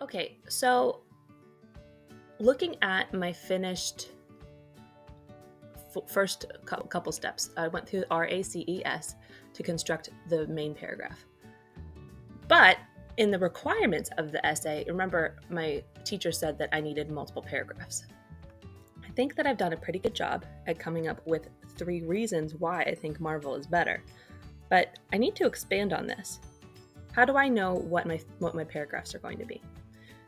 Okay, so looking at my finished first couple steps, I went through RACES to construct the main paragraph. But in the requirements of the essay, remember my teacher said that I needed multiple paragraphs. I think that I've done a pretty good job at coming up with 3 reasons why I think Marvel is better. But I need to expand on this. How do I know what my paragraphs are going to be?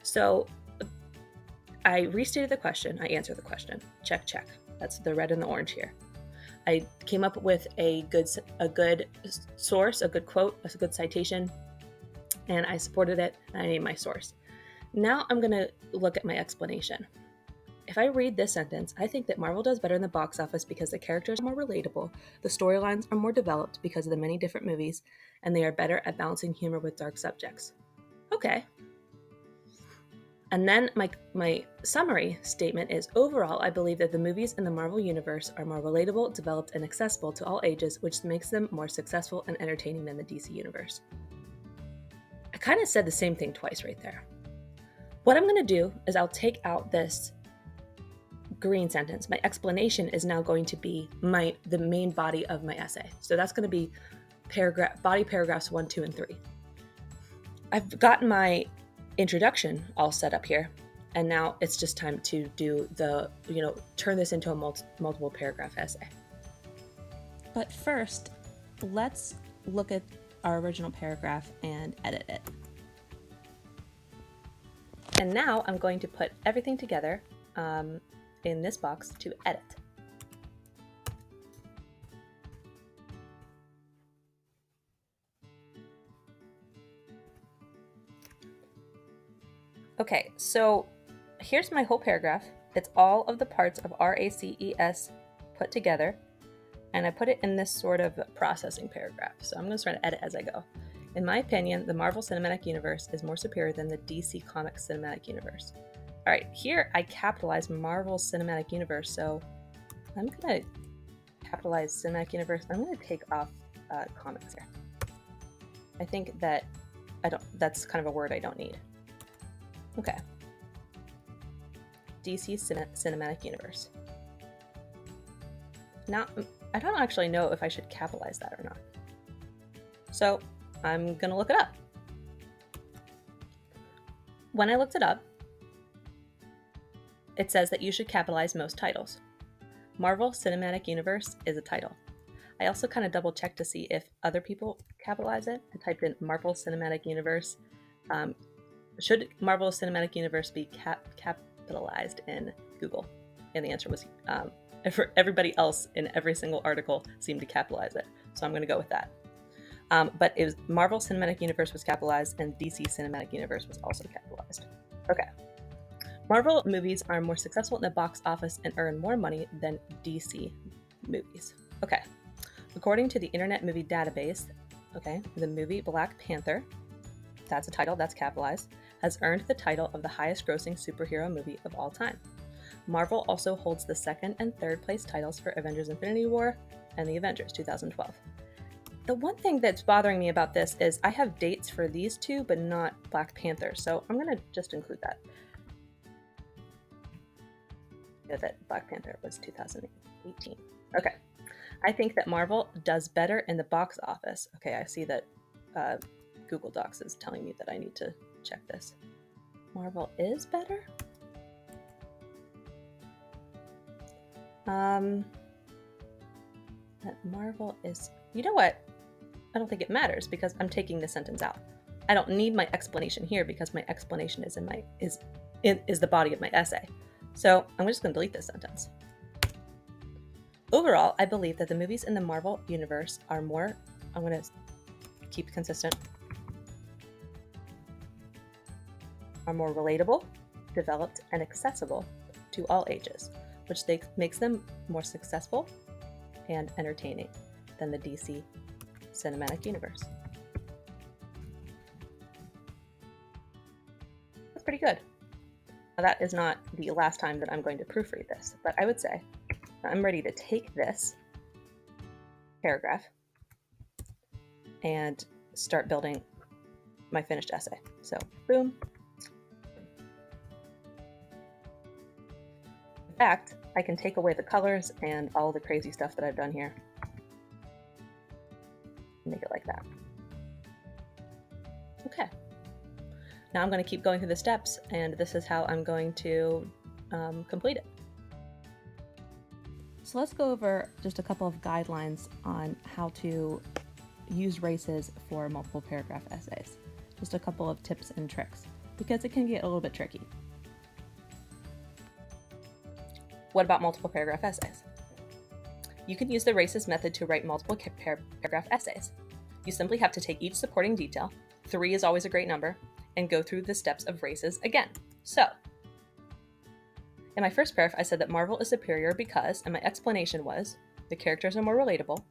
So I restated the question, I answered the question. Check, check. That's the red and the orange here. I came up with a good source, a good quote, a good citation, and I supported it, and I named my source. Now I'm going to look at my explanation. If I read this sentence, I think that Marvel does better in the box office because the characters are more relatable, the storylines are more developed because of the many different movies, and they are better at balancing humor with dark subjects. Okay. And then my summary statement is, overall, I believe that the movies in the Marvel Universe are more relatable, developed, and accessible to all ages, which makes them more successful and entertaining than the DC Universe. I kind of said the same thing twice right there. What I'm going to do is I'll take out this green sentence. My explanation is now going to be the main body of my essay. So that's going to be body paragraphs 1, 2, and 3. I've gotten my introduction all set up here, and now it's just time to do turn this into a multiple paragraph essay. But first, let's look at our original paragraph and edit it. And now I'm going to put everything together in this box to edit. Okay, so here's my whole paragraph. It's all of the parts of RACES put together, and I put it in this sort of processing paragraph. So I'm going to try to edit as I go. In my opinion, the Marvel Cinematic Universe is more superior than the DC Comics Cinematic Universe. All right, here I capitalize Marvel Cinematic Universe, so I'm going to capitalize Cinematic Universe. I'm going to take off comics here. I think that that's kind of a word I don't need. Okay. DC Cinematic Universe. Now, I don't actually know if I should capitalize that or not. So I'm gonna look it up. When I looked it up, it says that you should capitalize most titles. Marvel Cinematic Universe is a title. I also kind of double checked to see if other people capitalize it. I typed in Marvel Cinematic Universe. Should Marvel Cinematic Universe be capitalized in Google? And the answer was for everybody else in every single article seemed to capitalize it. So I'm going to go with that. But it was Marvel Cinematic Universe was capitalized and DC Cinematic Universe was also capitalized. Okay. Marvel movies are more successful in the box office and earn more money than DC movies. Okay. According to the Internet Movie Database, the movie Black Panther, that's a title, that's capitalized, has earned the title of the highest grossing superhero movie of all time. Marvel also holds the second and third place titles for Avengers Infinity War and The Avengers 2012. The one thing that's bothering me about this is I have dates for these two, but not Black Panther, so I'm going to just include that. That Black Panther was 2018. Okay. I think that Marvel does better in the box office. Okay, I see that Google Docs is telling me that I need to check this. Marvel is better? That Marvel is... You know what? I don't think it matters because I'm taking this sentence out. I don't need my explanation here because my explanation is is the body of my essay. So I'm just going to delete this sentence. Overall, I believe that the movies in the Marvel universe are more... I'm going to keep consistent. Are more relatable, developed, and accessible to all ages, which makes them more successful and entertaining than the DC Cinematic Universe. That's pretty good. Now, that is not the last time that I'm going to proofread this, but I would say I'm ready to take this paragraph and start building my finished essay. So, boom. In fact, I can take away the colors and all the crazy stuff that I've done here. Make it like that. Okay. Now I'm going to keep going through the steps, and this is how I'm going to complete it. So let's go over just a couple of guidelines on how to use races for multiple paragraph essays. Just a couple of tips and tricks, because it can get a little bit tricky. What about multiple paragraph essays? You can use the races method to write multiple paragraph essays. You simply have to take each supporting detail, 3 is always a great number, and go through the steps of races again. So, in my first paragraph, I said that Marvel is superior because, and my explanation was, the characters are more relatable,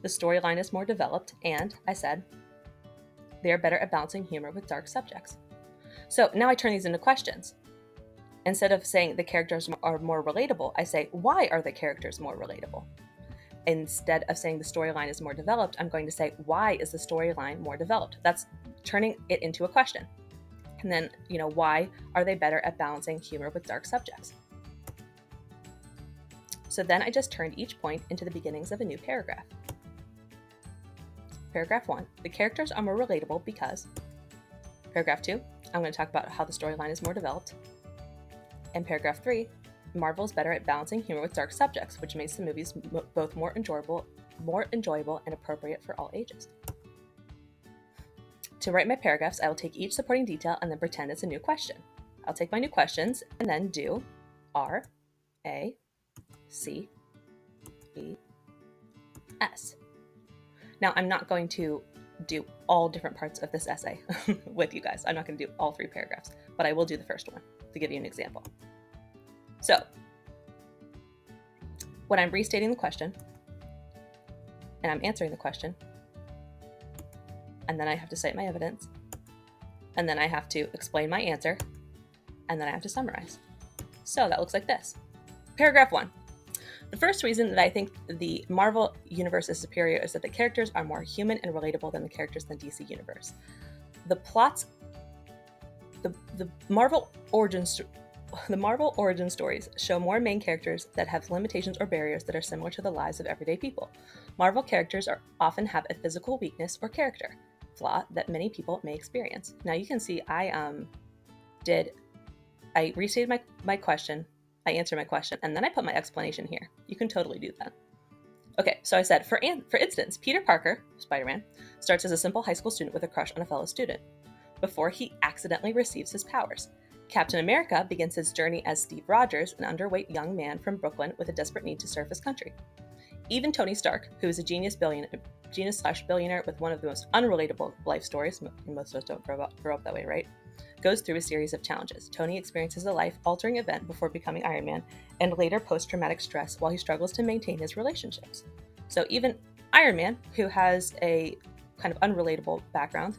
the storyline is more developed, and I said, they are better at balancing humor with dark subjects. So now I turn these into questions. Instead of saying the characters are more relatable, I say, why are the characters more relatable? Instead of saying the storyline is more developed, I'm going to say, why is the storyline more developed? That's turning it into a question. And then, why are they better at balancing humor with dark subjects? So then I just turned each point into the beginnings of a new paragraph. Paragraph 1, the characters are more relatable because. Paragraph 2, I'm going to talk about how the storyline is more developed. And paragraph 3, Marvel is better at balancing humor with dark subjects, which makes the movies both more enjoyable and appropriate for all ages. To write my paragraphs, I will take each supporting detail and then pretend it's a new question. I'll take my new questions and then do R, A, C, E, S. Now, I'm not going to do all different parts of this essay with you guys. I'm not going to do all 3 paragraphs, but I will do the first one to give you an example. So, when I'm restating the question, and I'm answering the question, and then I have to cite my evidence, and then I have to explain my answer, and then I have to summarize. So that looks like this. Paragraph 1. The first reason that I think the Marvel universe is superior is that the characters are more human and relatable than the characters in the DC universe. The plots, the Marvel origin stories show more main characters that have limitations or barriers that are similar to the lives of everyday people. Marvel characters often have a physical weakness or character flaw that many people may experience. Now you can see I restated my question, I answered my question, and then I put my explanation here. You can totally do that. Okay, so I said, for instance, Peter Parker, Spider-Man, starts as a simple high school student with a crush on a fellow student before he accidentally receives his powers. Captain America begins his journey as Steve Rogers, an underweight young man from Brooklyn with a desperate need to serve his country. Even Tony Stark, who is a genius/billionaire with one of the most unrelatable life stories, and most of us don't grow up that way, right? Goes through a series of challenges. Tony experiences a life-altering event before becoming Iron Man, and later post-traumatic stress while he struggles to maintain his relationships. So even Iron Man, who has a kind of unrelatable background,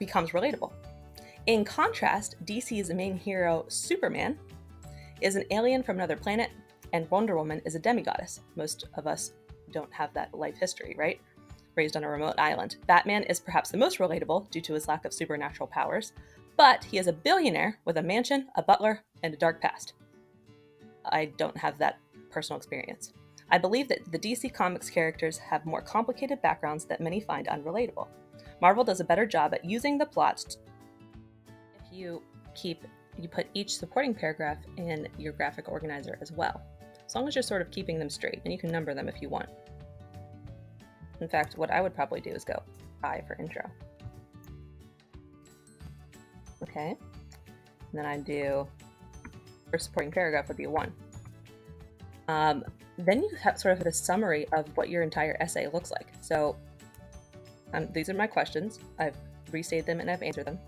becomes relatable. In contrast, DC's main hero, Superman, is an alien from another planet, and Wonder Woman is a demigoddess. Most of us don't have that life history, right? Raised on a remote island. Batman is perhaps the most relatable due to his lack of supernatural powers, but he is a billionaire with a mansion, a butler, and a dark past. I don't have that personal experience. I believe that the DC Comics characters have more complicated backgrounds that many find unrelatable. Marvel does a better job at using the plot. If you put each supporting paragraph in your graphic organizer as well, as long as you're sort of keeping them straight, and you can number them if you want. In fact, what I would probably do is go I for intro. Okay, and then I'd do first supporting paragraph would be 1. Then you have sort of a summary of what your entire essay looks like. So these are my questions. I've restated them and I've answered them.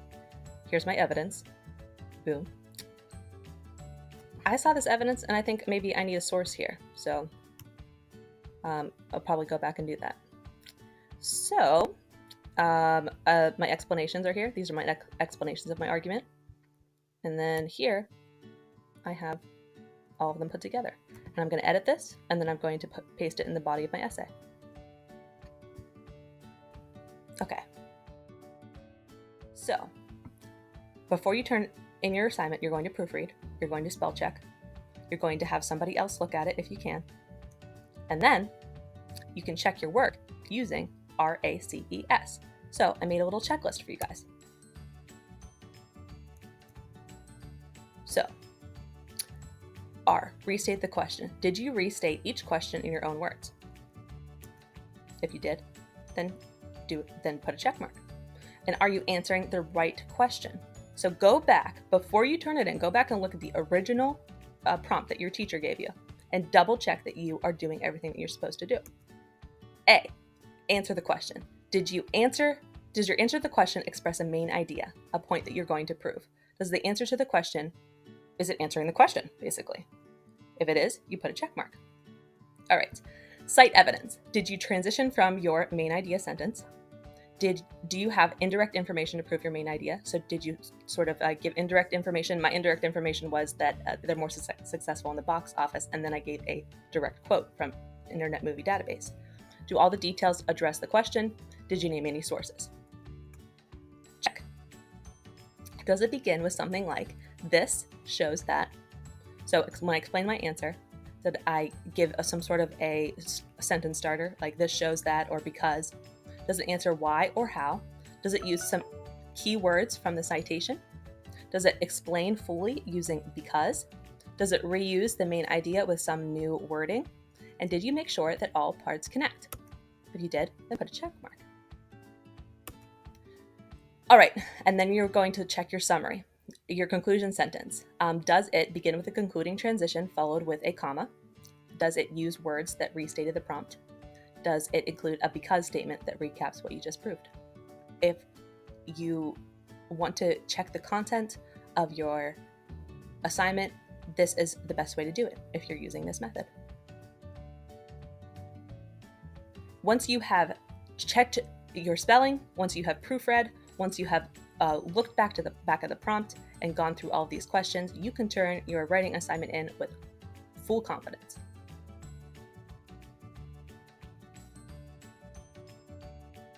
Here's my evidence. Boom. I saw this evidence and I think maybe I need a source here. So I'll probably go back and do that. So my explanations are here. These are my explanations of my argument. And then here I have all of them put together. And I'm going to edit this, and then I'm going to paste it in the body of my essay. Okay. So, before you turn in your assignment, you're going to proofread, you're going to spell check, you're going to have somebody else look at it if you can, and then you can check your work using RACES. So I made a little checklist for you guys. So, R, restate the question. Did you restate each question in your own words? If you did, then put a check mark. And are you answering the right question? So go back, before you turn it in, go back and look at the original prompt that your teacher gave you and double check that you are doing everything that you're supposed to do. A, answer the question. Does your answer to the question express a main idea, a point that you're going to prove? Does the answer to the question, is it answering the question, basically? If it is, you put a check mark. All right, cite evidence. Did you transition from your main idea sentence? Do you have indirect information to prove your main idea? So did you sort of give indirect information? My indirect information was that they're more successful in the box office, and then I gave a direct quote from Internet Movie Database. Do all the details address the question? Did you name any sources? Check. Does it begin with something like, this shows that? So when I explain my answer, did I give some sort of a sentence starter, like this shows that, or because? Does it answer why or how? Does it use some keywords from the citation? Does it explain fully using because? Does it reuse the main idea with some new wording? And did you make sure that all parts connect? If you did, then put a check mark. All right, and then you're going to check your summary, your conclusion sentence. Does it begin with a concluding transition followed with a comma? Does it use words that restated the prompt? Does it include a because statement that recaps what you just proved? If you want to check the content of your assignment, this is the best way to do it if you're using this method. Once you have checked your spelling, once you have proofread, once you have looked back to the back of the prompt and gone through all of these questions, you can turn your writing assignment in with full confidence.